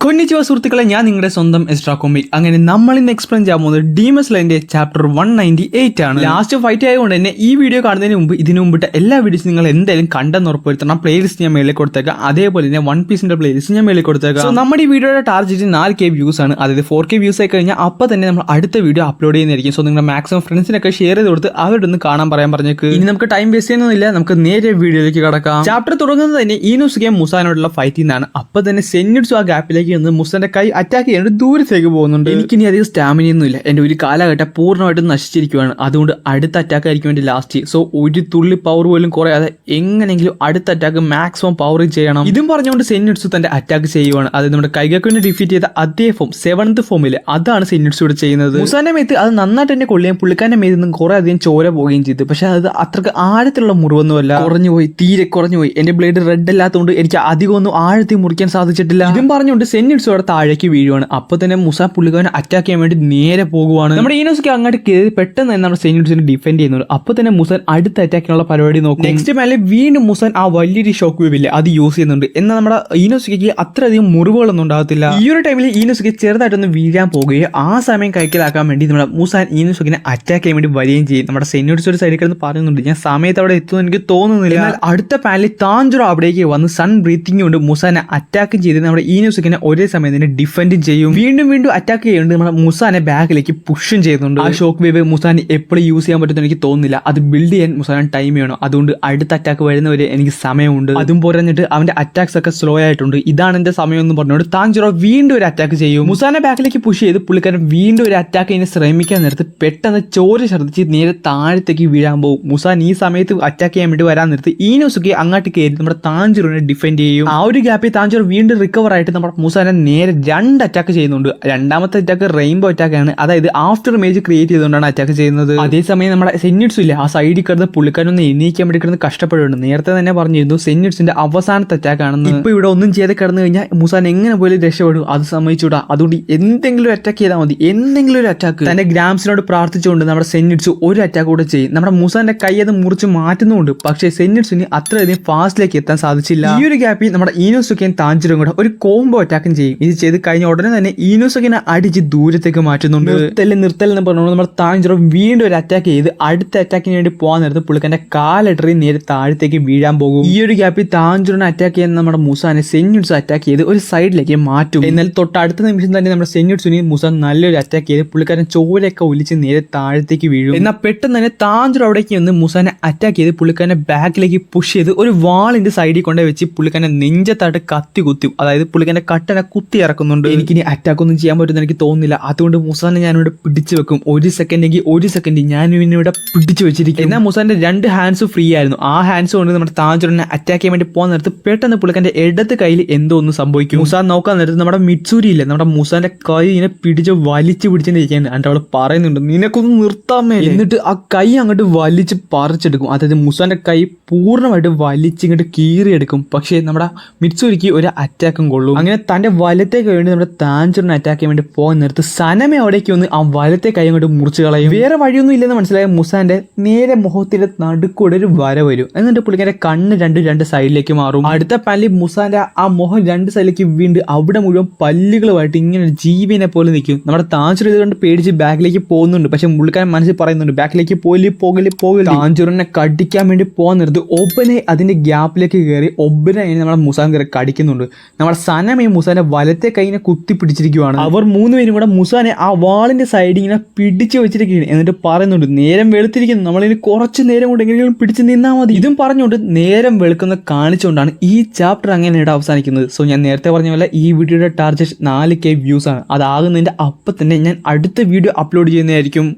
കൊന്നിച്ചിവ സുഹൃത്തുക്കളെ, ഞാൻ നിങ്ങളുടെ സ്വന്തം എസ്ട്രാ കോമിക്. അങ്ങനെ നമ്മൾ ഇന്ന് എക്സ്പ്ലെയിൻ ചെയ്യാൻ പോകുന്നത് ഡീമൺ സ്ലെയറിന്റെ ചാപ്റ്റർ 198 ആണ്. ലാസ്റ്റ് ഫൈറ്റ് ആയതുകൊണ്ട് തന്നെ ഈ വീഡിയോ കാണുന്നതിന് മുമ്പ് ഇതിനു മുമ്പിട്ട് എല്ലാ വീഡിയോസും നിങ്ങൾ എന്തായാലും കണ്ടെന്ന് ഉറപ്പുവരുത്തണം. പ്ലേലിസ്റ്റ് ഞാൻ മേളിൽ കൊടുത്തേക്കാം, അതേപോലെ തന്നെ വൺ പീസിന്റെ പ്ലേലിസ്റ്റ് ഞാൻ മേളിൽ കൊടുത്തേക്കാം. സോ നമ്മുടെ ഈ വീഡിയോയുടെ ടാർഗറ്റ് 4K വ്യൂസ് ആണ്. അതായത് 4K വ്യൂസ് ആയി കഴിഞ്ഞാൽ അപ്പോൾ തന്നെ നമ്മൾ അടുത്ത വീഡിയോ അപ്ലോഡ് ചെയ്യുന്നതായിരിക്കും. സോ നിങ്ങളുടെ മാക്സിമം ഫ്രണ്ട്സിനൊക്കെ ഷെയർ ചെയ്ത് കൊടുത്ത് അവരുടെ ഒന്ന് കാണാൻ പറയാൻ പറഞ്ഞേക്ക്. ഇനി നമുക്ക് ടൈം വേസ്റ്റ് ചെയ്യുന്നില്ല, നമുക്ക് നേരെ വീഡിയോയിലേക്ക് കടക്കാം. ചാപ്റ്റർ തുടങ്ങുന്നത് തന്നെ ഈനോസുകയും മുസാനോടുള്ള ഫൈറ്റിൽ നിന്നാണ്. അപ്പോൾ തന്നെ സെന്നിറ്റ്സു ആ ഗ്യാപ്പിലേക്ക് മുസന്റെ കൈ അറ്റാക്ക് ചെയ്യാൻ ദൂരത്തേക്ക് പോകുന്നുണ്ട്. എനിക്കിനി അധികം സ്റ്റാമിനയൊന്നും ഇല്ല, എന്റെ ഒരു കാലഘട്ടം പൂർണ്ണമായിട്ടും നശിച്ചിരിക്കുകയാണ്. അതുകൊണ്ട് അടുത്ത അറ്റാക്ക് ആയിരിക്കും വേണ്ടി ലാസ്റ്റ്. സോ ഒരു തുള്ളി പവർ പോലും കുറയാതെ എങ്ങനെയെങ്കിലും അടുത്ത അറ്റാക്ക് മാക്സിമം പവർ ചെയ്യണം. ഇതും പറഞ്ഞുകൊണ്ട് സെന്നിറ്റ്സു തന്റെ അറ്റാക്ക് ചെയ്യുവാണ്. അത് നമ്മുടെ കൈഗക്കുവിനെ ഡിഫീറ്റ് ചെയ്ത അതേ ഫോം 7th ഫോമില് അതാണ് സെന്നിറ്റ്സു ഇവിടെ ചെയ്യുന്നത്. മുസാന്റെ മേത്ത് അത് നന്നായിട്ട് തന്നെ കൊള്ളുകയും പുള്ളിക്കാരന്റെ മേത്ത് നിന്നും കുറെ അധികം ചോര പോവുകയും ചെയ്തു. പക്ഷെ അത് അത്രക്ക് ആഴത്തിലുള്ള മുറിവൊന്നുമല്ല, കുറഞ്ഞുപോയി, തീരെ കുറഞ്ഞുപോയി. എന്റെ ബ്ലേഡ് റെഡ് അല്ലാത്തതുകൊണ്ട് എനിക്ക് അധികം ഒന്നും ആഴത്തിൽ മുറിക്കാൻ സാധിച്ചിട്ടില്ല. ഇതും പറഞ്ഞുകൊണ്ട് സെന്നിറ്റ്സു അവിടെ താഴേക്ക് വീഴുവാണ്. അപ്പൊ തന്നെ മുസാൻ പുള്ളിക്കാരനെ അറ്റാക്ക് ചെയ്യാൻ വേണ്ടി നേരെ പോകുവാണ്. നമ്മുടെ ഈനോസുക്കെ അങ്ങോട്ട് കയറി പെട്ടെന്ന് തന്നെ നമ്മുടെ സെന്നിറ്റ്സിനെ ഡിഫെൻഡ് ചെയ്യുന്നുണ്ട്. അപ്പൊ തന്നെ മുസാൻ അടുത്ത അറ്റാക്കിനുള്ള പരിപാടി നോക്കും. നെക്സ്റ്റ് മേലെ വീണ്ടും മുസാൻ ആ വലിയൊരു ഷോക്ക് വേവ് ഇല്ലേ അത് യൂസ് ചെയ്യുന്നുണ്ട്. എന്നാൽ നമ്മുടെ ഈനോസുക്ക് അത്രയധികം മുറിവുകളൊന്നും ഉണ്ടാകത്തില്ല. ഈ ഒരു ടൈമിൽ ഈനോസുക്കെ ചെറുതായിട്ടൊന്ന് വീഴാൻ പോകുകയും ആ സമയം കൈക്കലാക്കാൻ വേണ്ടി നമ്മുടെ മുസാൻ ഈനോസുക്കിനെ അറ്റാക്ക് ചെയ്യാൻ വേണ്ടി വരികയും ചെയ്യും. നമ്മുടെ സെന്നിറ്റ്സ് ഒരു സൈഡിൽ കിടന്ന് പറയുന്നുണ്ട്, ഞാൻ സമയത്ത് അവിടെ എത്തുമെന്ന് എനിക്ക് തോന്നുന്നില്ല. എന്നാൽ അടുത്ത പാനലിൽ താഞ്ചുറോ അവിടേക്ക് വന്ന് സൺ ബ്രീത്തിങ് കൊണ്ട് മുസാനെ അറ്റാക്ക് ചെയ്ത് നമ്മുടെ ഈനോസുക്കിനെ ഒരേ സമയം തന്നെ ഡിഫെൻഡ് ചെയ്യും. വീണ്ടും വീണ്ടും അറ്റാക്ക് ചെയ്യുന്നുണ്ട്. നമ്മുടെ മുസാനെ ബാക്കിലേക്ക് പുഷും ചെയ്യുന്നുണ്ട്. ആ ഷോക്ക് വേവ് മുസാനെ എപ്പോഴും യൂസ് ചെയ്യാൻ പറ്റുമെന്ന് എനിക്ക് തോന്നുന്നില്ല. അത് ബിൽഡ് ചെയ്യാൻ മുസാൻ ടൈം വേണം. അതുകൊണ്ട് അടുത്ത അറ്റാക്ക് വരുന്നവരെ എനിക്ക് സമയമുണ്ട്. അതും പോരഞ്ഞിട്ട് അവന്റെ അറ്റാക്സ് ഒക്കെ സ്ലോ ആയിട്ടുണ്ട്. ഇതാണ് എന്റെ സമയം എന്ന് പറഞ്ഞുകൊണ്ട് താഞ്ചുറോ വീണ്ടും ഒരു അറ്റാക്ക് ചെയ്യും. മുസാനെ ബാക്കിലേക്ക് പുഷ് ചെയ്ത് പുള്ളിക്കാരൻ വീണ്ടും ഒരു അറ്റാക്ക് ചെയ്യുന്ന ശ്രമിക്കാൻ നേരത്ത് പെട്ടെന്ന് ചോര ഛർദ്ദിച്ച് നേരെ താഴത്തേക്ക് വീഴാൻ പോകും. മുസാൻ ഈ സമയത്ത് അറ്റാക്ക് ചെയ്യാൻ വേണ്ടി വരാൻ നേരത്ത് ഈനോസുക്കെ അങ്ങോട്ട് കയറി നമ്മുടെ താഞ്ചുറോനെ ഡിഫെൻഡ് ചെയ്യും. ആ ഒരു ഗ്യാപ്പിൽ താഞ്ചുറോ വീണ്ടും റിക്കവർ ആയിട്ട് നമ്മുടെ മുസാനെ നേരെ 2 അറ്റാക്ക് ചെയ്യുന്നുണ്ട്. രണ്ടാമത്തെ അറ്റാക്ക് റെയിൻബോ അറ്റാക്ക് ആണ്. അതായത് ആഫ്റ്റർ ഇമേജ് ക്രിയേറ്റ് ചെയ്തുകൊണ്ടാണ് അറ്റാക്ക് ചെയ്യുന്നത്. അതേസമയം നമ്മുടെ സെന്നിറ്റ്സു ഇല്ല, ആ സൈഡിൽ കിടന്ന് പുള്ളിക്കാരൊന്ന് എണീക്കാൻ വേണ്ടി കിടന്ന് കഷ്ടപ്പെടുന്നുണ്ട്. നേരത്തെ തന്നെ പറഞ്ഞിരുന്നു സെന്നിറ്റ്സിന്റെ അവസാനത്തെ അറ്റാക്ക് ആണെന്ന്. ഇപ്പൊ ഇവിടെ ഒന്നും ചെയ്ത് കിടന്നു കഴിഞ്ഞാൽ മുസാൻ എങ്ങനെ പോലും രക്ഷപ്പെടും, അത് സമ്മതിച്ചൂടാ. അതുകൊണ്ട് എന്തെങ്കിലും ഒരു അറ്റാക്ക് ചെയ്താൽ മതി, എന്തെങ്കിലും ഒരു അറ്റാക്ക്. തന്റെ ഗ്രാംസിനോട് പ്രാർത്ഥിച്ചുകൊണ്ട് നമ്മുടെ സെന്നിറ്റ്സു ഒരു അറ്റാക്ക് കൂടെ ചെയ്യും. നമ്മുടെ മുസാന്റെ കൈ അത് മുറിച്ച് മാറ്റുന്നുണ്ട്. പക്ഷേ സെന്നിറ്റ്സിന് അത്രയധികം ഫാസ്റ്റിലേക്ക് എത്താൻ സാധിച്ചില്ല. ഈ ഒരു ഗ്യാപ്പിൽ നമ്മുടെ ഈനോസുക്കയും താഞ്ചുറും കൂടെ ഒരു കോംബോ അറ്റാക്കും ചെയ്യും. ഇത് ചെയ്ത് കഴിഞ്ഞ ഉടനെ തന്നെ ഈനോസുക്കിനെ അടിച്ച് ദൂരത്തേക്ക് മാറ്റുന്നുണ്ട്. നിർത്തലെന്ന് പറഞ്ഞുകൊണ്ട് നമ്മുടെ താഞ്ചുറോ വീണ്ടും ഒരു അറ്റാക്ക് ചെയ്ത് അടുത്ത അറ്റാക്കിന് വേണ്ടി പോകാൻ നേരത്ത് പുള്ളിക്കാരന്റെ കാലിടറി നേരെ താഴത്തേക്ക് വീഴാൻ പോകും. ഈ ഒരു ഗ്യാപ്പിൽ താഞ്ചുറിനെ അറ്റാക്ക് ചെയ്യാൻ നമ്മുടെ മുസാനെ സെന്നിറ്റ്സു അറ്റാക്ക് ചെയ്ത് ഒരു സൈഡിലേക്ക് മാറ്റും. എന്നാൽ തൊട്ടടുത്ത നിമിഷം തന്നെ നമ്മുടെ സെന്നിറ്റ്സുനെ മുസാൻ നല്ലൊരു അറ്റാക്ക് ചെയ്ത് പുള്ളിക്കാരൻ ചോരയൊക്കെ ഒലിച്ച് നേരെ താഴത്തേക്ക് വീഴും. എന്നാൽ പെട്ടെന്ന് തന്നെ താഞ്ചുറോ അവിടേക്ക് വന്ന് മുസാനെ അറ്റാക്ക് ചെയ്ത് പുള്ളിക്കാരന്റെ ബാക്കിലേക്ക് പുഷ് ചെയ്ത് ഒരു വാളിന്റെ സൈഡിൽ കൊണ്ടേ വെച്ച് പുള്ളിക്കാരന്റെ നെഞ്ചത്തായിട്ട് കത്തി കുത്തും. അതായത് പുള്ളിക്കാരന്റെ കട്ടനെ കുത്തി ഇറക്കുന്നുണ്ട്. എനിക്കിനി അറ്റാക്ക് ഒന്നും ചെയ്യാൻ പറ്റുമെന്ന് എനിക്ക് തോന്നുന്നില്ല. അതുകൊണ്ട് മുസാനെ ഞാനിവിടെ പിടിച്ചു വെക്കും. ഒരു സെക്കൻഡ് ഞാൻ ഇവിടെ പിടിച്ചു വെച്ചിരിക്കും. എന്നാൽ മുസാന്റെ 2 ഹാൻഡ്സ് ഫ്രീ ആയിരുന്നു. ആ ഹാൻഡ്സ് കൊണ്ട് നമ്മുടെ താഞ്ചുറിനെ അറ്റാക്ക് ചെയ്യാൻ വേണ്ടി പോകാൻ നേരത്ത് പെട്ടെന്ന് പുള്ളിക്കാരന്റെ ഇടത്ത് കയ്യിൽ എന്തോ ഒന്ന് സംഭവിക്കും. മുസാൻ നോക്കാൻ നേരത്ത് നമ്മുടെ മിറ്റ്സൂരി ഇല്ല, നമ്മുടെ മുസാന്റെ കൈ ഇങ്ങനെ വലിച്ചു പിടിച്ചിരിക്കുകയാണ്. എന്നിട്ട് അവൾ പറയുന്നുണ്ട്, നിനക്കൊന്ന് നിർത്താമേ. എന്നിട്ട് ആ കൈ അങ്ങോട്ട് വലിച്ച് പറിച്ചെടുക്കും. അതായത് മുസാന്റെ കൈ പൂർണ്ണമായിട്ട് വലിച്ചിങ്ങോട്ട് കീറിയെടുക്കും. പക്ഷേ നമ്മുടെ മിറ്റ്സൂരിക്ക് ഒരു അറ്റാക്കും കൊള്ളും. അങ്ങനെ തന്റെ വലത്തെ കൈ വേണ്ടി നമ്മുടെ താഞ്ചുറിനെ അറ്റാക്ക് ചെയ്യാൻ വേണ്ടി പോകാൻ നേരത്ത് സനമേ അവിടേക്ക് വന്ന് ആ വലത്തെ കൈ അങ്ങോട്ട് മുറിച്ച് കളയും. വേറെ വഴിയൊന്നും ഇല്ലെന്ന് മനസ്സിലായ മുസാന്റെ നേരെ മുഖത്തിന്റെ നടുക്കൂടെ ഒരു വര വരും. എന്നിട്ട് പുള്ളിക്കാരന്റെ കണ്ണ് രണ്ട് സൈഡിലേക്ക് മാറും. അടുത്ത പാനലിൽ മുസാന്റെ ആ മുഖം 2 സൈഡിലേക്ക് വീണ്ടും അവിടെ മുഴുവൻ പല്ലുകളുമായിട്ട് ഇങ്ങനെ ജീവനെ പോലെ നിൽക്കും. നമ്മുടെ താഞ്ചുർ ഇതുകൊണ്ട് പേടിച്ച് ബാക്കിലേക്ക് പോകുന്നുണ്ട്. പക്ഷെ പുള്ളിക്കാരൻ മനസ്സിൽ പറയുന്നുണ്ട്, ബാക്കിലേക്ക് പോകല്. താഞ്ചുറിനെ കടിക്കാൻ വേണ്ടി പോകാൻ നിർത്തി ഒബനെ അതിന്റെ ഗ്യാപ്പിലേക്ക് കയറി ഒബനെ നമ്മുടെ മുസാൻ കയറി കടിക്കുന്നുണ്ട്. നമ്മുടെ സനമേ മുസാന്റെ വലത്തെ കൈനെ കുത്തി പിടിച്ചിരിക്കുകയാണ്. അവർ 3 പേരും കൂടെ മുസാനെ ആ വാളിന്റെ സൈഡിൽ ഇങ്ങനെ പിടിച്ചു വെച്ചിരിക്കുകയാണ്. എന്നിട്ട് പറയുന്നുണ്ട്, നേരം വെളുത്തിരിക്കുന്നു, നമ്മളിനി കുറച്ച് നേരം കൊണ്ട് എങ്ങനെയെങ്കിലും പിടിച്ച് നിന്നാൽ മതി. ഇതും പറഞ്ഞുകൊണ്ട് നേരം വെളുക്കുന്ന കാണിച്ചുകൊണ്ടാണ് ഈ ചാപ്റ്റർ അങ്ങനെ അവസാനിക്കുന്നത്. സോ ഞാൻ നേരത്തെ പറഞ്ഞ പോലെ ഈ വീഡിയോയുടെ ടാർഗറ്റ് 4K വ്യൂസ് ആണ്. അതാകുന്നതിന്റെ അപ്പം തന്നെ ഞാൻ അടുത്ത വീഡിയോ അപ്ലോഡ് ചെയ്യുന്നതായിരിക്കും.